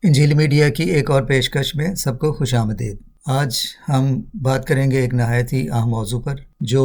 انجیل میڈیا کی ایک اور پیشکش میں سب کو خوش آمدید۔ آج ہم بات کریں گے ایک نہایت ہی اہم موضوع پر جو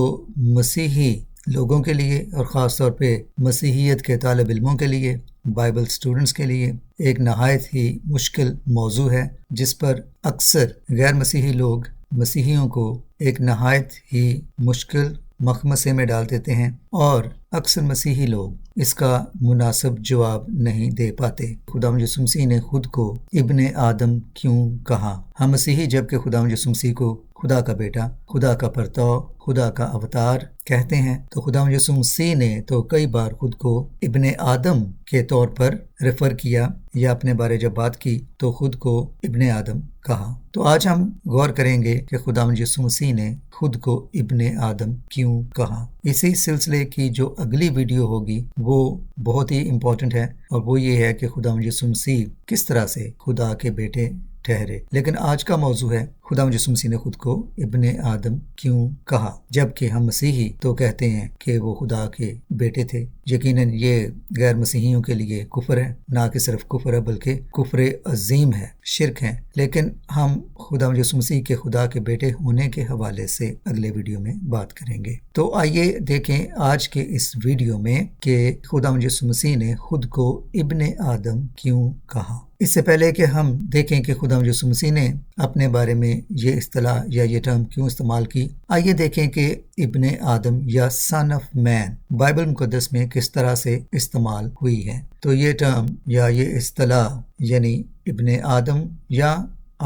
مسیحی لوگوں کے لیے اور خاص طور پہ مسیحیت کے طالب علموں کے لیے، بائبل سٹوڈنٹس کے لیے ایک نہایت ہی مشکل موضوع ہے، جس پر اکثر غیر مسیحی لوگ مسیحیوں کو ایک نہایت ہی مشکل مخمصے میں ڈال دیتے ہیں، اور اکثر مسیحی لوگ اس کا مناسب جواب نہیں دے پاتے۔ خداوند یسوع مسیح نے خود کو ابن آدم کیوں کہا؟ ہم مسیحی جب کہ خداوند یسوع مسیح کو خدا کا بیٹا، خدا کا پرتو، خدا کا اوتار کہتے ہیں، تو خداوند یسوع مسیح نے تو کئی بار خود کو ابن آدم کے طور پر ریفر کیا، یا اپنے بارے جب بات کی تو خود کو ابن آدم کہا۔ تو آج ہم غور کریں گے کہ خداوند یسوع مسیح نے خود کو ابن آدم کیوں کہا۔ اسی سلسلے کی جو اگلی ویڈیو ہوگی وہ بہت ہی امپورٹنٹ ہے، اور وہ یہ ہے کہ خداوند یسوع مسیح کس طرح سے خدا کے بیٹے ٹھہرے۔ لیکن آج کا موضوع ہے خداوند یسوع مسیح نے خود کو ابن آدم کیوں کہا، جبکہ ہم مسیحی تو کہتے ہیں کہ وہ خدا کے بیٹے تھے۔ یقیناً یہ غیر مسیحیوں کے لیے کفر ہے، نہ کہ صرف کفر ہے بلکہ کفر عظیم ہے، شرک ہے۔ لیکن ہم خداوند یسوع مسیح کے خدا کے بیٹے ہونے کے حوالے سے اگلے ویڈیو میں بات کریں گے۔ تو آئیے دیکھیں آج کے اس ویڈیو میں کہ خداوند یسوع مسیح نے خود کو ابن آدم کیوں کہا۔ اس سے پہلے کہ ہم دیکھیں کہ خداوند یسوع مسیح نے اپنے بارے میں یہ اصطلاح یا یہ ٹرم کیوں استعمال کی، آئیے دیکھیں کہ ابن آدم یا سن آف مین بائبل مقدس میں کس طرح سے استعمال ہوئی ہے۔ تو یہ ٹرم یا یہ اصطلاح یعنی ابن آدم یا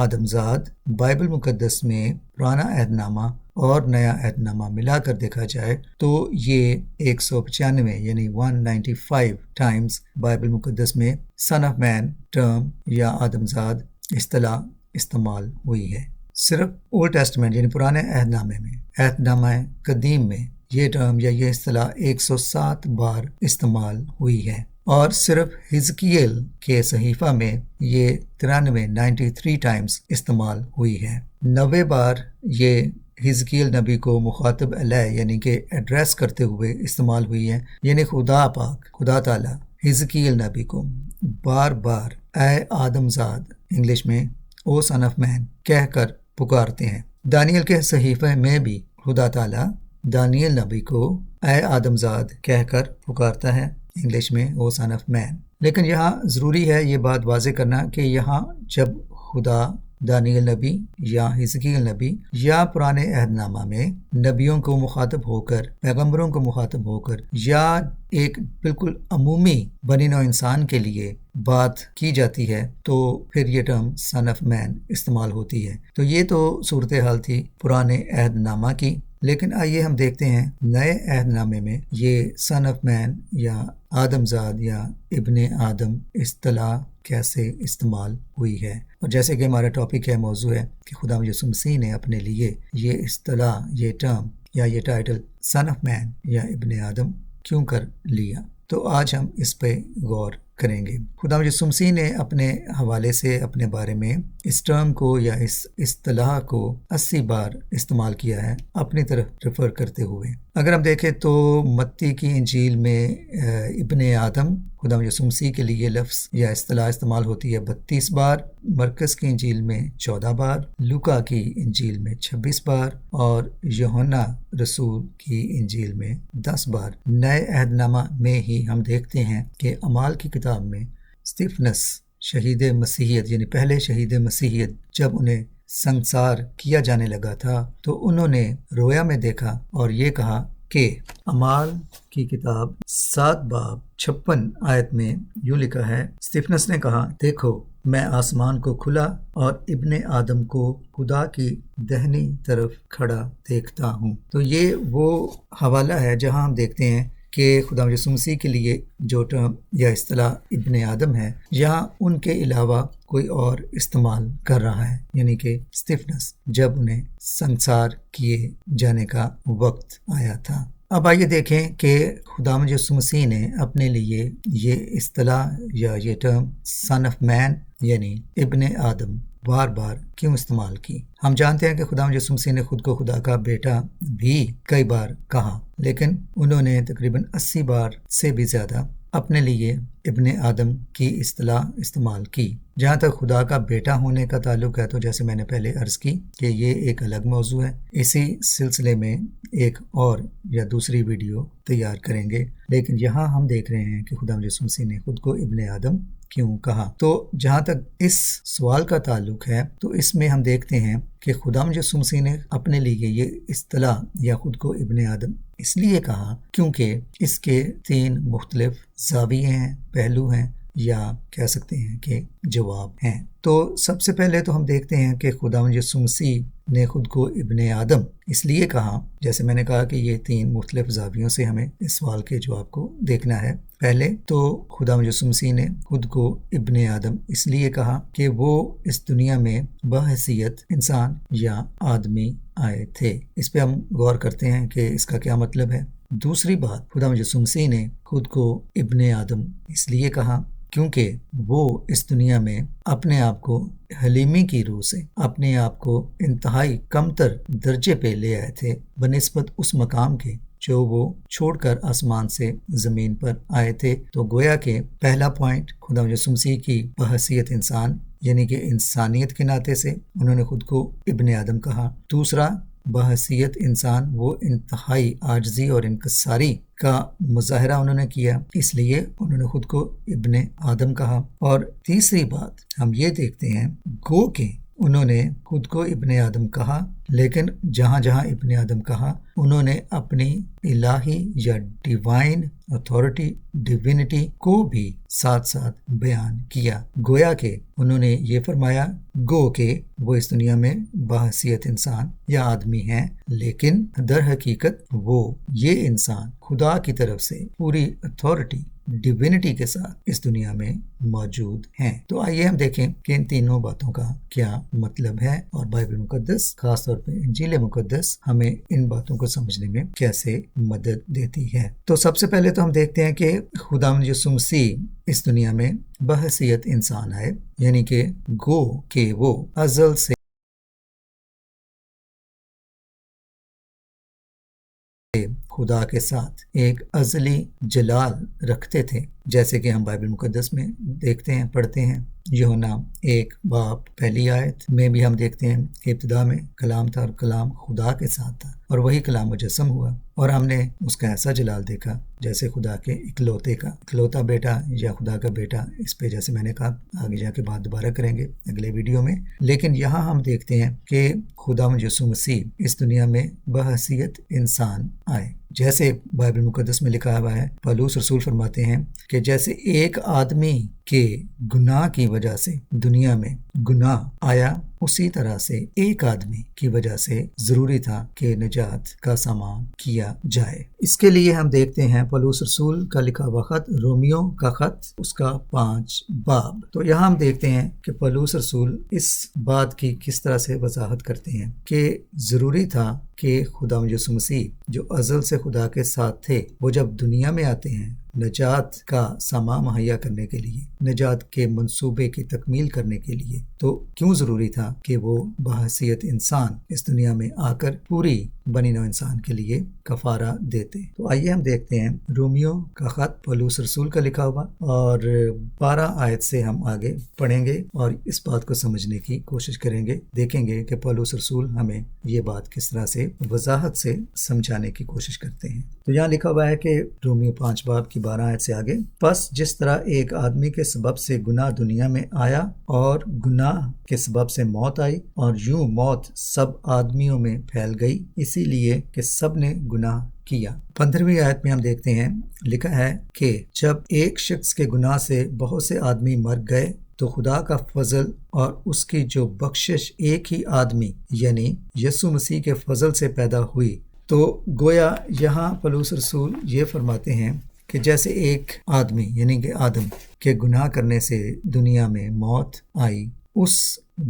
آدم زاد بائبل مقدس میں پرانا عہد نامہ اور نیا عہد نامہ ملا کر دیکھا جائے تو یہ 195 یعنی 195 ٹائمز بائبل مقدس میں سن آف مین ٹرم یا آدم زاد اصطلاح استعمال ہوئی ہے۔ صرف اولڈ ٹیسٹمنٹ یعنی پرانے عہد نامے میں، عہد نامہ قدیم میں یہ ٹرم یا یہ اصطلاح 107 بار استعمال ہوئی ہے، اور صرف حزقیل کے صحیفہ میں یہ 93 ٹائمز استعمال ہوئی ہے۔ 90 بار یہ حزقیل نبی کو مخاطب علیہ یعنی کہ ایڈریس کرتے ہوئے استعمال ہوئی ہے، یعنی خدا پاک، خدا تعالیٰ حزقیل نبی کو بار بار اے آدم زاد، انگلش میں او سن آف مین کہہ کر پکارتے ہیں۔ دانیل کے صحیفے میں بھی خدا تعالیٰ دانیل نبی کو اے آدم زاد کہہ کر پکارتا ہے، انگلش میں او سن آف مین۔ لیکن یہاں ضروری ہے یہ بات واضح کرنا کہ یہاں جب خدا دانیل نبی یا حزقیل نبی یا پرانے عہد نامہ میں نبیوں کو مخاطب ہو کر، پیغمبروں کو مخاطب ہو کر، یا ایک بالکل عمومی بنی نوع انسان کے لیے بات کی جاتی ہے تو پھر یہ ٹرم سن آف مین استعمال ہوتی ہے۔ تو یہ تو صورتحال تھی پرانے عہد نامہ کی، لیکن آئیے ہم دیکھتے ہیں نئے عہد نامے میں یہ سن آف مین یا آدم زاد یا ابن آدم اصطلاح کیسے استعمال ہوئی ہے۔ اور جیسے کہ ہمارا ٹاپک ہے، موضوع ہے کہ خداوند یسوع مسیح نے اپنے لیے یہ اصطلاح، یہ ٹرم یا یہ ٹائٹل سن آف مین یا ابن آدم کیوں کر لیا، تو آج ہم اس پہ غور کریں گے۔ خداوند یسوع مسیح نے اپنے حوالے سے اپنے بارے میں اس ٹرم کو یا اس اصطلاح کو 80 بار استعمال کیا ہے اپنی طرف ریفر کرتے ہوئے۔ اگر ہم دیکھیں تو متی کی انجیل میں ابن آدم خداوند یسوع مسیح کے لیے لفظ یا اصطلاح استعمال ہوتی ہے 32 بار، مرکز کی انجیل میں 14 بار، لوکا کی انجیل میں 26 بار، اور یوحنا رسول کی انجیل میں 10 بار۔ نئے عہد نامہ میں ہی ہم دیکھتے ہیں کہ اعمال کی کتاب میں استفنس شہید مسیحیت یعنی پہلے شہید مسیحیت جب انہیں سنسار کیا جانے لگا تھا تو انہوں نے رویا میں دیکھا اور یہ کہا کہ اعمال کی کتاب 7 باب 56 آیت میں یوں لکھا ہے، استفنس نے کہا، دیکھو میں آسمان کو کھلا اور ابن آدم کو خدا کی دہنی طرف کھڑا دیکھتا ہوں۔ تو یہ وہ حوالہ ہے جہاں ہم دیکھتے ہیں کہ خداوند یسوع مسیح کے لیے جو ٹرم یا اصطلاح ابن آدم ہے، یہاں ان کے علاوہ کوئی اور استعمال کر رہا ہے، یعنی کہ استفنس جب انہیں سنسار کیے جانے کا وقت آیا تھا۔ اب آئیے دیکھیں کہ خداوند یسوع مسیح نے اپنے لیے یہ اصطلاح یا یہ ٹرم سن آف مین یعنی ابن آدم بار بار کیوں استعمال کی۔ ہم جانتے ہیں کہ خداوند یسوع مسیح نے خود کو خدا کا بیٹا بھی کئی بار کہا، لیکن انہوں نے تقریباً 80 بار سے بھی زیادہ اپنے لیے ابن آدم کی اصطلاح استعمال کی۔ جہاں تک خدا کا بیٹا ہونے کا تعلق ہے تو جیسے میں نے پہلے عرض کی کہ یہ ایک الگ موضوع ہے، اسی سلسلے میں ایک اور یا دوسری ویڈیو تیار کریں گے، لیکن یہاں ہم دیکھ رہے ہیں کہ خدا یسوع مسیح نے خود کو ابن آدم کیوں کہا۔ تو جہاں تک اس سوال کا تعلق ہے تو اس میں ہم دیکھتے ہیں کہ خدا یسوع مسیح نے اپنے لیے یہ اصطلاح یا خود کو ابن آدم اس لیے کہا کیونکہ اس کے 3 مختلف زاویے ہیں، پہلو ہیں، یا کہہ سکتے ہیں کہ جواب ہیں۔ تو سب سے پہلے تو ہم دیکھتے ہیں کہ خدا یسوع مسیح نے خود کو ابن آدم اس لیے کہا، جیسے میں نے کہا کہ یہ 3 مختلف زاویوں سے ہمیں اس سوال کے جواب کو دیکھنا ہے۔ پہلے تو خدا یسوع مسیح نے خود کو ابن آدم اس لیے کہا کہ وہ اس دنیا میں بحیثیت انسان یا آدمی آئے تھے۔ اس پہ ہم غور کرتے ہیں کہ اس کا کیا مطلب ہے۔ دوسری بات، خدا یسوع مسیح نے خود کو ابن آدم اس لیے کہا کیونکہ وہ اس دنیا میں اپنے آپ کو حلیمی کی روح سے اپنے آپ کو انتہائی کمتر درجے پہ لے آئے تھے بنسبت اس مقام کے جو وہ چھوڑ کر آسمان سے زمین پر آئے تھے۔ تو گویا کہ پہلا پوائنٹ، خدا یسوع مسیح کی بحیثیت انسان یعنی کہ انسانیت کے ناطے سے انہوں نے خود کو ابن آدم کہا۔ دوسرا، بحیثیت انسان وہ انتہائی عاجزی اور انکساری کا مظاہرہ انہوں نے کیا، اس لیے انہوں نے خود کو ابن آدم کہا۔ اور تیسری بات ہم یہ دیکھتے ہیں گو کہ انہوں نے خود کو ابن آدم کہا، لیکن جہاں جہاں ابن آدم کہا انہوں نے اپنی الہی یا ڈیوائن اتھارٹی، ڈیوینٹی کو بھی ساتھ ساتھ بیان کیا۔ گویا کہ انہوں نے یہ فرمایا گو کہ وہ اس دنیا میں بحیثیت انسان یا آدمی ہیں، لیکن در حقیقت وہ یہ انسان خدا کی طرف سے پوری اتھارٹی، ڈیوینٹی کے ساتھ اس دنیا میں موجود ہیں۔ تو آئیے ہم دیکھیں کہ ان تینوں باتوں کا کیا مطلب ہے اور بائبل مقدس، خاص طور پہ انجیل مقدس، ہمیں ان باتوں کو سمجھنے میں کیسے مدد دیتی ہے۔ تو سب سے پہلے تو ہم دیکھتے ہیں کہ خداوند یسوع مسیح اس دنیا میں بحیثیت انسان آئے، یعنی کہ گو کہ وہ ازل سے خدا کے ساتھ ایک ازلی جلال رکھتے تھے، جیسے کہ ہم بائبل مقدس میں دیکھتے ہیں، پڑھتے ہیں۔ یوحنا 1 پہلی آیت میں بھی ہم دیکھتے ہیں کہ ابتدا میں کلام تھا اور کلام خدا کے ساتھ تھا اور وہی کلام مجسم ہوا اور ہم نے اس کا ایسا جلال دیکھا جیسے خدا کے اکلوتا بیٹا یا خدا کا بیٹا۔ اس پہ جیسے میں نے کہا آگے جا کے بات دوبارہ کریں گے اگلے ویڈیو میں، لیکن یہاں ہم دیکھتے ہیں کہ خداوند یسوع مسیح اس دنیا میں بحیثیت انسان آئے، جیسے بائبل مقدس میں لکھا ہوا ہے۔ پولس رسول فرماتے ہیں کہ جیسے ایک آدمی کے گناہ کی وجہ سے دنیا میں گناہ آیا، اسی طرح سے ایک آدمی کی وجہ سے ضروری تھا کہ نجات کا سامان کیا جائے۔ اس کے لیے ہم دیکھتے ہیں پولس رسول کا لکھا ہوا خط، رومیو کا خط، اس کا 5 باب۔ تو یہاں ہم دیکھتے ہیں کہ پولس رسول اس بات کی کس طرح سے وضاحت کرتے ہیں کہ ضروری تھا کہ خداوند یسوع مسیح جو ازل سے خدا کے ساتھ تھے، وہ جب دنیا میں آتے ہیں نجات کا سامان مہیا کرنے کے لیے، نجات کے منصوبے کی تکمیل کرنے کے لیے، تو کیوں ضروری تھا کہ وہ بحیثیت انسان اس دنیا میں آ کر پوری بنی نوع انسان کے لیے کفارہ دیتے۔ تو آئیے ہم دیکھتے ہیں رومیو کا خط، پولس رسول کا لکھا ہوا، اور 12 آیت سے ہم آگے پڑھیں گے اور اس بات کو سمجھنے کی کوشش کریں گے، دیکھیں گے کہ پولس رسول ہمیں یہ بات کس طرح سے وضاحت سے سمجھانے کی کوشش کرتے ہیں۔ تو یہاں لکھا ہوا ہے کہ رومیو 5 باب کی 12 آیت سے آگے، پس جس طرح ایک آدمی کے سبب سے گناہ دنیا میں آیا اور گناہ کے سبب سے موت آئی، اور یوں موت سب آدمیوں میں پھیل گئی، اسی لیے کہ سب نے گناہ کیا۔ 15ویں آیت میں ہم دیکھتے ہیں لکھا ہے کہ جب ایک شخص کے گناہ سے بہت سے آدمی مر گئے تو خدا کا فضل اور اس کی جو بخشش ایک ہی آدمی یعنی یسوع مسیح کے فضل سے پیدا ہوئی۔ تو گویا یہاں پولس رسول یہ فرماتے ہیں کہ جیسے ایک آدمی یعنی کہ آدم کے گناہ کرنے سے دنیا میں موت آئی، اس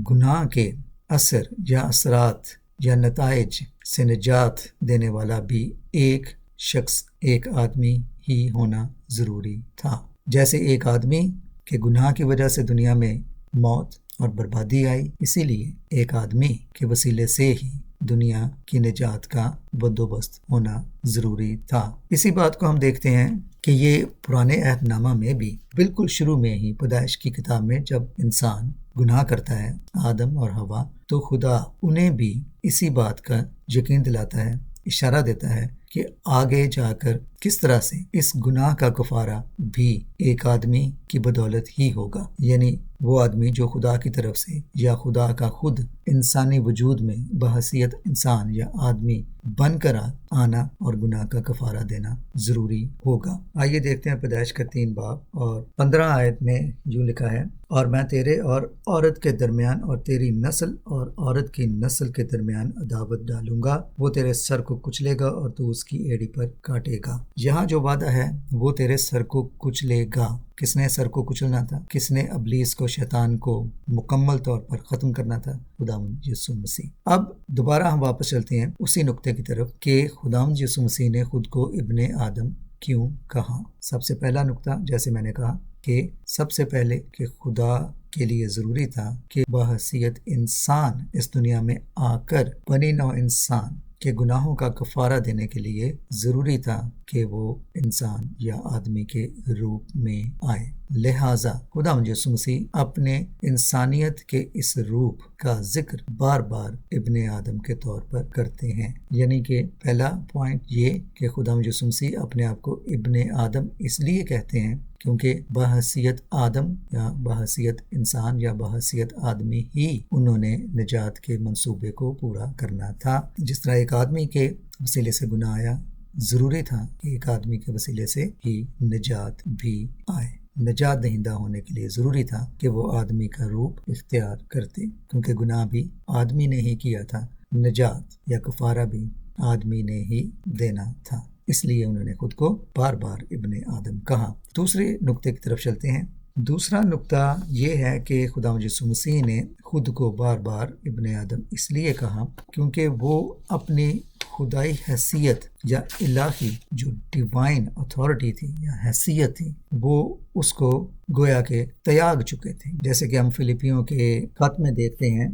گناہ کے اثر یا اثرات یا نتائج سے نجات دینے والا بھی ایک شخص، ایک آدمی ہی ہونا ضروری تھا۔ جیسے ایک آدمی کے گناہ کی وجہ سے دنیا میں موت اور بربادی آئی، اسی لیے ایک آدمی کے وسیلے سے ہی دنیا کی نجات کا بندوبست ہونا ضروری تھا۔ اسی بات کو ہم دیکھتے ہیں کہ یہ پرانے عہد نامہ میں بھی بالکل شروع میں ہی پیدائش کی کتاب میں جب انسان گناہ کرتا ہے، آدم اور حوا، تو خدا انہیں بھی اسی بات کا یقین دلاتا ہے، اشارہ دیتا ہے کہ آگے جا کر کس طرح سے اس گناہ کا کفارہ بھی ایک آدمی کی بدولت ہی ہوگا، یعنی وہ آدمی جو خدا کی طرف سے یا خدا کا خود انسانی وجود میں بحیثیت انسان یا آدمی بن کر آنا اور گناہ کا کفارہ دینا ضروری ہوگا۔ آئیے دیکھتے ہیں پیدائش کا 3 باب اور 15 آیت میں یوں لکھا ہے، اور میں تیرے اور عورت کے درمیان اور تیری نسل اور عورت کی نسل کے درمیان عداوت ڈالوں گا، وہ تیرے سر کو کچلے گا اور تو اس کی ایڑی پر کاٹے گا۔ یہاں جو وعدہ ہے وہ تیرے سر کو کچلے گا، کس نے سر کو کچلنا تھا؟ کس نے ابلیس کو، شیطان کو مکمل طور پر ختم کرنا تھا؟ خداوند یسوع مسیح۔ اب دوبارہ ہم واپس چلتے ہیں اسی نقطے کی طرف کہ خداوند یسوع مسیح نے خود کو ابن آدم کیوں کہا۔ سب سے پہلا نقطہ، جیسے میں نے کہا کہ سب سے پہلے کہ خدا کے لیے ضروری تھا کہ بحیثیت انسان اس دنیا میں آ کر بنی نوع انسان کے گناہوں کا کفارہ دینے کے لیے ضروری تھا کہ وہ انسان یا آدمی کے روپ میں آئے۔ لہٰذا خداوند یسوع مسیح اپنے انسانیت کے اس روپ کا ذکر بار بار ابن آدم کے طور پر کرتے ہیں، یعنی کہ پہلا پوائنٹ یہ کہ خداوند یسوع مسیح اپنے آپ کو ابن آدم اس لیے کہتے ہیں کیونکہ بحیثیت آدم یا بحیثیت انسان یا بحیثیت آدمی ہی انہوں نے نجات کے منصوبے کو پورا کرنا تھا۔ جس طرح ایک آدمی کے وسیلے سے گناہ آیا، ضروری تھا کہ ایک آدمی کے وسیلے سے ہی نجات بھی آئے۔ نجات دہندہ ہونے کے لیے ضروری تھا کہ وہ آدمی کا روپ اختیار کرتے، کیونکہ گناہ بھی آدمی نے ہی کیا تھا، نجات یا کفارہ بھی آدمی نے ہی دینا تھا، اس لیے انہوں نے خود کو بار بار ابن آدم کہا۔ دوسرے نقطے کی طرف چلتے ہیں۔ دوسرا نقطہ یہ ہے کہ خداوند یسوع مسیح نے خود کو بار بار ابن آدم اس لیے کہا کیونکہ وہ اپنی خدائی حیثیت یا الہی جو ڈیوائن اتھارٹی تھی یا حیثیت تھی، وہ اس کو گویا کہ تیاگ چکے تھے۔ جیسے کہ ہم فلپیوں کے خط میں دیکھتے ہیں،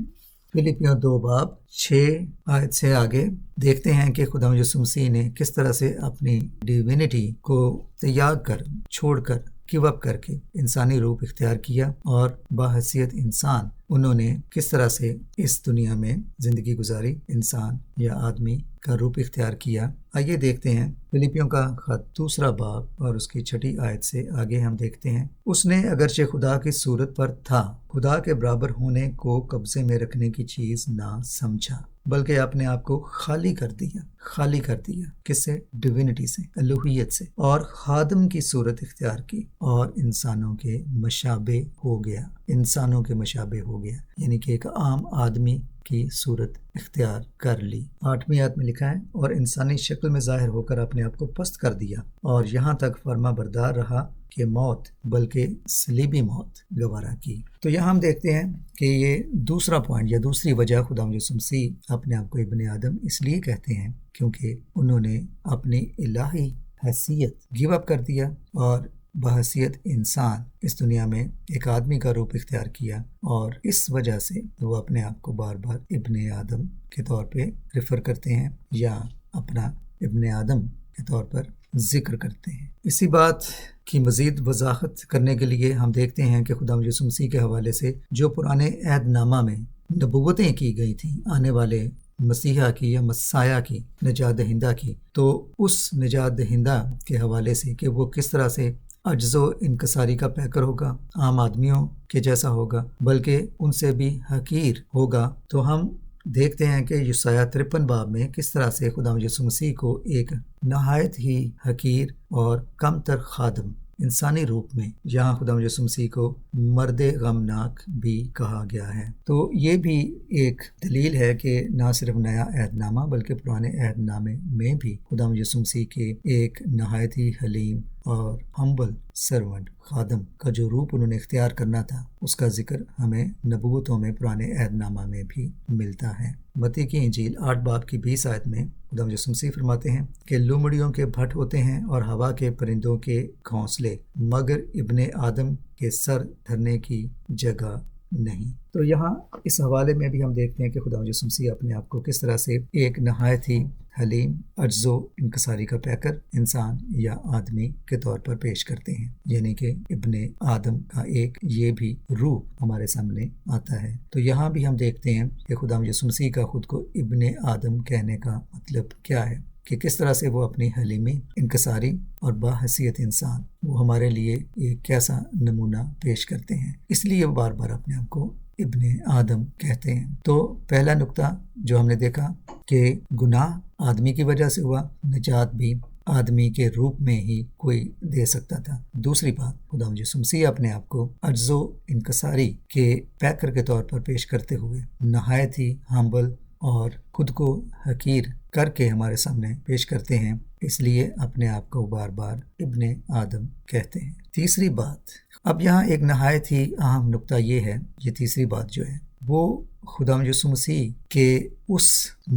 فلپیوں 2 باب 6 آیت سے آگے دیکھتے ہیں کہ خداوند یسوع مسیح نے کس طرح سے اپنی ڈیوینٹی کو تیاگ کر، چھوڑ کر، گیو اپ کر کے انسانی روپ اختیار کیا، اور بحیثیت انسان انہوں نے کس طرح سے اس دنیا میں زندگی گزاری، انسان یا آدمی کا روپ اختیار کیا۔ آئیے دیکھتے ہیں فلپیوں کا خط 2 باب اور اس کی 6 آیت سے آگے ہم دیکھتے ہیں، اس نے اگرچہ خدا کی صورت پر تھا، خدا کے برابر ہونے کو قبضے میں رکھنے کی چیز نہ سمجھا، بلکہ اپنے آپ کو خالی کر دیا۔ خالی کر دیا کس سے؟ ڈیوینٹی سے، الوہیت سے، اور خادم کی صورت اختیار کی اور انسانوں کے مشابہ ہو گیا۔ انسانوں کے مشابہ ہو گیا، یعنی کہ ایک عام آدمی کی صورت اختیار کر لی۔ 8ویں آیت میں لکھا ہے، اور انسانی شکل میں ظاہر ہو کر اپنے آپ کو پست کر دیا، اور یہاں تک فرما بردار رہا کہ موت، بلکہ صلیبی موت گوارا کی۔ تو یہاں ہم دیکھتے ہیں کہ یہ دوسرا پوائنٹ یا دوسری وجہ خداوند یسوع مسیح اپنے آپ کو ابن آدم اس لیے کہتے ہیں کیونکہ انہوں نے اپنی الہی حیثیت گیو اپ کر دیا اور بحیثیت انسان اس دنیا میں ایک آدمی کا روپ اختیار کیا، اور اس وجہ سے وہ اپنے آپ کو بار بار ابن آدم کے طور پہ ریفر کرتے ہیں یا اپنا ابن آدم کے طور پر ذکر کرتے ہیں۔ اسی بات کی مزید وضاحت کرنے کے لیے ہم دیکھتے ہیں کہ خداوند یسوع مسیح کے حوالے سے جو پرانے عہد نامہ میں نبوتیں کی گئی تھیں آنے والے مسیحا کی یا مسایہ کی، نجات دہندہ کی، تو اس نجات دہندہ کے حوالے سے کہ وہ کس طرح سے عجز و انکساری کا پیکر ہوگا، عام آدمیوں کے جیسا ہوگا، بلکہ ان سے بھی حقیر ہوگا، تو ہم دیکھتے ہیں کہ یسایہ 53 باب میں کس طرح سے خداوند یسوع مسیح کو ایک نہایت ہی حقیر اور کم تر خادم انسانی روپ میں، یہاں خداوند یسوع مسیح کو مرد غمناک بھی کہا گیا ہے۔ تو یہ بھی ایک دلیل ہے کہ نہ صرف نیا عہد نامہ بلکہ پرانے عہد نامے میں بھی خداوند یسوع مسیح کے ایک نہایت ہی حلیم اور ہمبل سرونٹ، خادم کا جو روپ انہوں نے اختیار کرنا تھا، اس کا ذکر ہمیں نبوتوں میں پرانے عہد نامہ میں بھی ملتا ہے۔ متی کی انجیل 8 باب کی 20 آیت میں خداوند یسوع مسیح فرماتے ہیں کہ لومڑیوں کے بھٹ ہوتے ہیں اور ہوا کے پرندوں کے گھونسلے، مگر ابن آدم کے سر دھرنے کی جگہ نہیں۔ تو یہاں اس حوالے میں بھی ہم دیکھتے ہیں کہ خدا یسوع مسیح اپنے آپ کو کس طرح سے ایک نہایت ہی حلیم، عجز و انکساری کا پیکر انسان یا آدمی کے طور پر پیش کرتے ہیں، یعنی کہ ابن آدم کا ایک یہ بھی روپ ہمارے سامنے آتا ہے۔ تو یہاں بھی ہم دیکھتے ہیں کہ خدا یسوع مسیح کا خود کو ابن آدم کہنے کا مطلب کیا ہے، کہ کس طرح سے وہ اپنی حلیمی، انکساری اور باحیثیت انسان وہ ہمارے لیے ایک کیسا نمونہ پیش کرتے ہیں، اس لیے وہ بار بار اپنے آپ کو ابن آدم کہتے ہیں۔ تو پہلا نقطہ جو ہم نے دیکھا کہ گناہ آدمی کی وجہ سے ہوا، نجات بھی آدمی کے روپ میں ہی کوئی دے سکتا تھا۔ دوسری بات، خدا یسوع مسیح اپنے آپ کو عجز و انکساری کے پیکر کے طور پر پیش کرتے ہوئے نہایت ہی ہمبل اور خود کو حقیر کر کے ہمارے سامنے پیش کرتے ہیں، اس لیے اپنے آپ کو بار بار ابن آدم کہتے ہیں۔ تیسری بات، اب یہاں ایک نہایت ہی اہم نقطہ یہ ہے، یہ تیسری بات جو ہے وہ خدا یسوع مسیح کے اس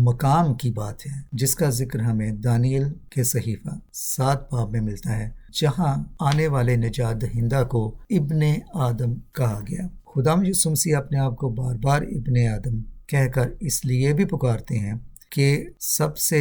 مقام کی بات ہے جس کا ذکر ہمیں دانیل کے صحیفہ 7 باب میں ملتا ہے، جہاں آنے والے نجات دہندہ کو ابن آدم کہا گیا۔ خدا یسوع مسیح اپنے آپ کو بار بار ابن آدم کہہ کر اس لیے بھی پکارتے ہیں کہ سب سے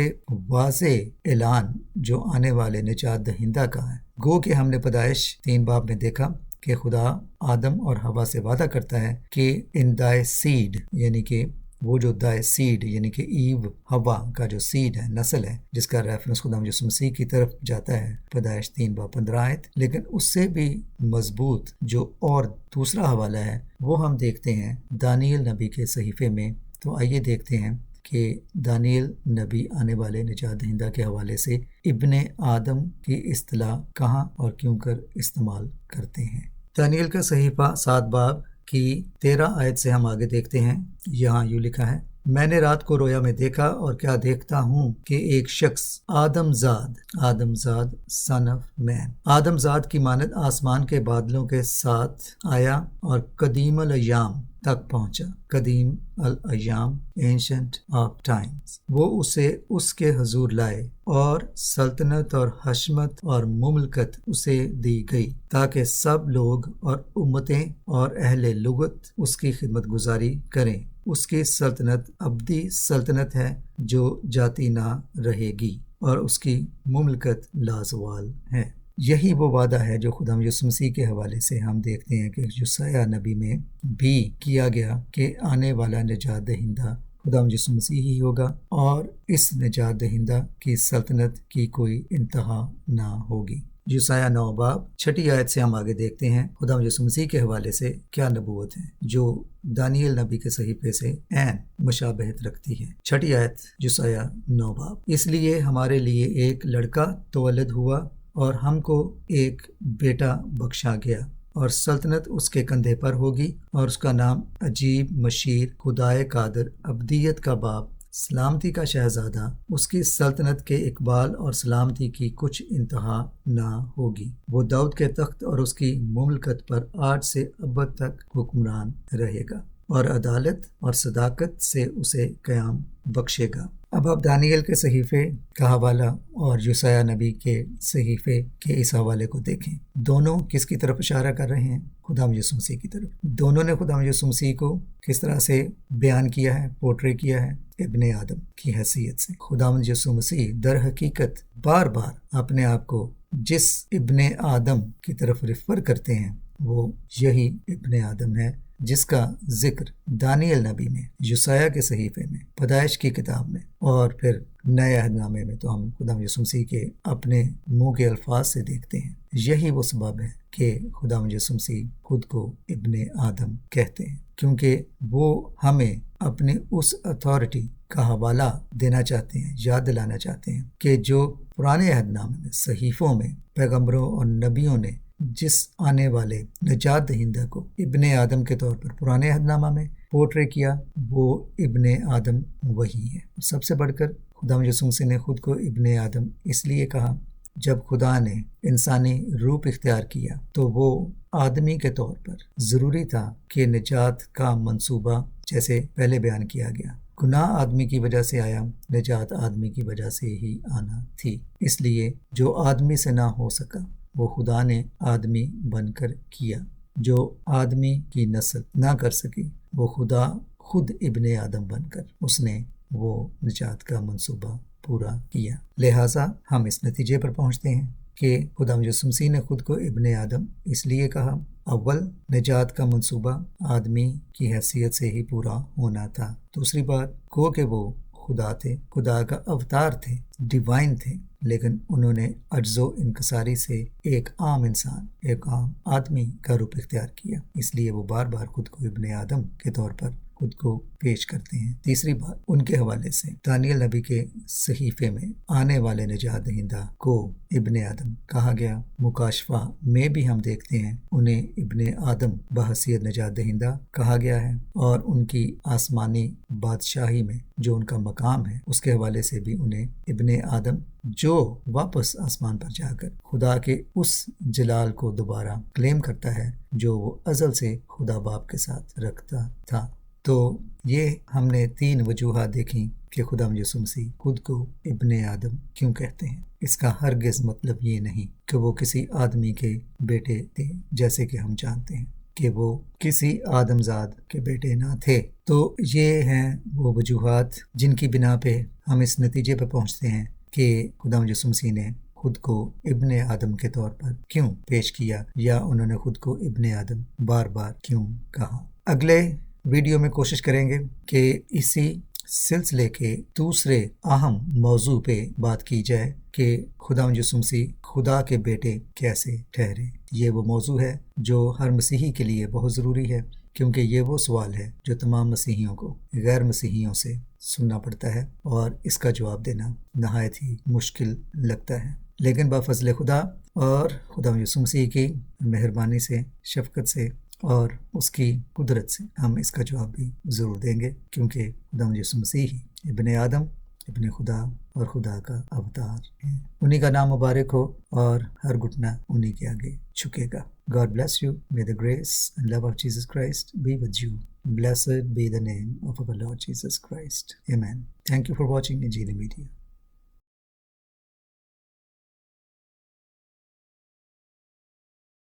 واضح اعلان جو آنے والے نجات دہندہ کا ہے، گو کہ ہم نے پیدائش 3 باب میں دیکھا کہ خدا آدم اور حوا سے وعدہ کرتا ہے کہ ان دائے سیڈ، یعنی کہ وہ جو دائے سیڈ یعنی کہ ایو حوا کا جو سیڈ ہے، نسل ہے، جس کا ریفرنس خدا یسوع مسیح کی طرف جاتا ہے پیدائش 3 باب 15 آیت، لیکن اس سے بھی مضبوط جو اور دوسرا حوالہ ہے وہ ہم دیکھتے ہیں دانیل نبی کے صحیفے میں۔ تو آئیے دیکھتے ہیں کہ دانیل نبی آنے والے نجات دہندہ کے حوالے سے ابن آدم کی اصطلاح کہاں اور کیوں کر استعمال کرتے ہیں۔ دانیل کا صحیفہ 7 باب کی 13 آیت سے ہم آگے دیکھتے ہیں، یہاں یوں لکھا ہے، میں نے رات کو رویا میں دیکھا اور کیا دیکھتا ہوں کہ ایک شخص آدم زاد سن آف مین، آدم زاد کی مانند آسمان کے بادلوں کے ساتھ آیا اور قدیم الایام تک پہنچا۔ قدیم الایام، اینشنٹ آف ٹائمز، وہ اسے اس کے حضور لائے اور سلطنت اور حشمت اور مملکت اسے دی گئی تاکہ سب لوگ اور امتیں اور اہل لغت اس کی خدمت گزاری کریں۔ اس کی سلطنت ابدی سلطنت ہے جو جاتی نہ رہے گی، اور اس کی مملکت لازوال ہے۔ یہی وہ وعدہ ہے جو خدا یسوع مسیح کے حوالے سے ہم دیکھتے ہیں کہ یسوع نبی میں بھی کیا گیا کہ آنے والا نجات دہندہ خدا یسوع مسیح ہی ہوگا، اور اس نجات دہندہ کی سلطنت کی کوئی انتہا نہ ہوگی۔ یسوع 9 باب 6 آیت سے ہم آگے دیکھتے ہیں خدا یسوع مسیح کے حوالے سے کیا نبوت ہے جو دانیل نبی کے صحیفے سے عین مشابہت رکھتی ہے۔ 6 آیت یسوع 9 باب، اس لیے ہمارے لیے ایک لڑکا تولد ہوا اور ہم کو ایک بیٹا بخشا گیا، اور سلطنت اس کے کندھے پر ہوگی، اور اس کا نام عجیب، مشیر، خدائے قادر، ابدیت کا باپ، سلامتی کا شہزادہ، اس کی سلطنت کے اقبال اور سلامتی کی کچھ انتہا نہ ہوگی۔ وہ داؤد کے تخت اور اس کی مملکت پر آج سے ابد تک حکمران رہے گا، اور عدالت اور صداقت سے اسے قیام بخشے گا۔ اب آپ دانیل کے صحیفے کا حوالہ اور یسوع نبی کے صحیفے کے اس حوالے کو دیکھیں، دونوں کس کی طرف اشارہ کر رہے ہیں؟ خدا یسوع مسیح کی طرف۔ دونوں نے خدا یسوع مسیح کو کس طرح سے بیان کیا ہے، پورٹری کیا ہے؟ ابن آدم کی حیثیت سے۔ خدا یسوع مسیح در حقیقت بار بار اپنے آپ کو جس ابن آدم کی طرف ریفر کرتے ہیں وہ یہی ابن آدم ہے جس کا ذکر دانیل نبی میں، یسوع کے صحیفے میں، پیدائش کی کتاب میں، اور پھر نئے عہد نامے میں تو ہم خدا یسوع مسیح کے اپنے منہ کے الفاظ سے دیکھتے ہیں۔ یہی وہ سبب ہے کہ خدا یسوع مسیح خود کو ابن آدم کہتے ہیں، کیونکہ وہ ہمیں اپنی اس اتھارٹی کا حوالہ دینا چاہتے ہیں، یاد دلانا چاہتے ہیں کہ جو پرانے عہد نامے میں، صحیفوں میں پیغمبروں اور نبیوں نے جس آنے والے نجات دہندہ کو ابن آدم کے طور پر پرانے عہد نامہ میں پورٹری کیا، وہ ابن آدم وہی ہے۔ سب سے بڑھ کر خدا یسوع مسیح نے خود کو ابن آدم اس لیے کہا، جب خدا نے انسانی روپ اختیار کیا تو وہ آدمی کے طور پر ضروری تھا کہ نجات کا منصوبہ جیسے پہلے بیان کیا گیا، گناہ آدمی کی وجہ سے آیا، نجات آدمی کی وجہ سے ہی آنا تھی، اس لیے جو آدمی سے نہ ہو سکا وہ خدا نے آدمی بن کر کیا۔ جو آدمی کی نسل نہ کر سکی وہ خدا خود ابن آدم بن کر اس نے وہ نجات کا منصوبہ پورا کیا۔ لہٰذا ہم اس نتیجے پر پہنچتے ہیں کہ خدا یسوع مسیح نے خود کو ابن آدم اس لیے کہا، اول نجات کا منصوبہ آدمی کی حیثیت سے ہی پورا ہونا تھا۔ دوسری بات گو کہ وہ خدا تھے، خدا کا اوتار تھے، ڈیوائن تھے، لیکن انہوں نے عجز و انکساری سے ایک عام انسان، ایک عام آدمی کا روپ اختیار کیا، اس لیے وہ بار بار خود کو ابن آدم کے طور پر خود کو پیش کرتے ہیں۔ تیسری بات ان کے حوالے سے دانیل نبی کے صحیفے میں آنے والے نجات دہندہ کو ابن آدم کہا گیا۔ مکاشفہ میں بھی ہم دیکھتے ہیں انہیں ابن آدم بحیثیت نجات دہندہ کہا گیا ہے، اور ان کی آسمانی بادشاہی میں جو ان کا مقام ہے اس کے حوالے سے بھی انہیں ابن آدم جو واپس آسمان پر جا کر خدا کے اس جلال کو دوبارہ کلیم کرتا ہے جو وہ ازل سے خدا باپ کے ساتھ رکھتا تھا۔ تو یہ ہم نے 3 وجوہات دیکھیں کہ خدا یسوع مسیح خود کو ابن آدم کیوں کہتے ہیں۔ اس کا ہرگز مطلب یہ نہیں کہ وہ کسی آدمی کے بیٹے تھے، جیسے کہ ہم جانتے ہیں کہ وہ کسی آدمزاد کے بیٹے نہ تھے۔ تو یہ ہیں وہ وجوہات جن کی بنا پہ ہم اس نتیجے پہ پہنچتے ہیں کہ خدا یسوع مسیح نے خود کو ابن آدم کے طور پر کیوں پیش کیا، یا انہوں نے خود کو ابن آدم بار بار کیوں کہا۔ اگلے ویڈیو میں کوشش کریں گے کہ اسی سلسلے کے دوسرے اہم موضوع پہ بات کی جائے کہ خدا یسوع مسیح خدا کے بیٹے کیسے ٹھہرے۔ یہ وہ موضوع ہے جو ہر مسیحی کے لیے بہت ضروری ہے، کیونکہ یہ وہ سوال ہے جو تمام مسیحیوں کو غیر مسیحیوں سے سننا پڑتا ہے، اور اس کا جواب دینا نہایت ہی مشکل لگتا ہے۔ لیکن بفضل خدا اور خدا یسوع مسیح کی مہربانی سے، شفقت سے اور اس کی قدرت سے ہم اس کا جواب بھی ضرور دیں گے، کیونکہ خدا یسوع مسیح ہی ابن آدم، ابن خدا اور خدا کا اوتار ہے۔ انہی کا نام مبارک ہو اور ہر گھٹنا انہی کے آگے جھکے گا۔ God bless you. May the grace and love of Jesus Christ be with you. Blessed be the name of our Lord Jesus Christ. Amen. Thank you for watching Injili Media.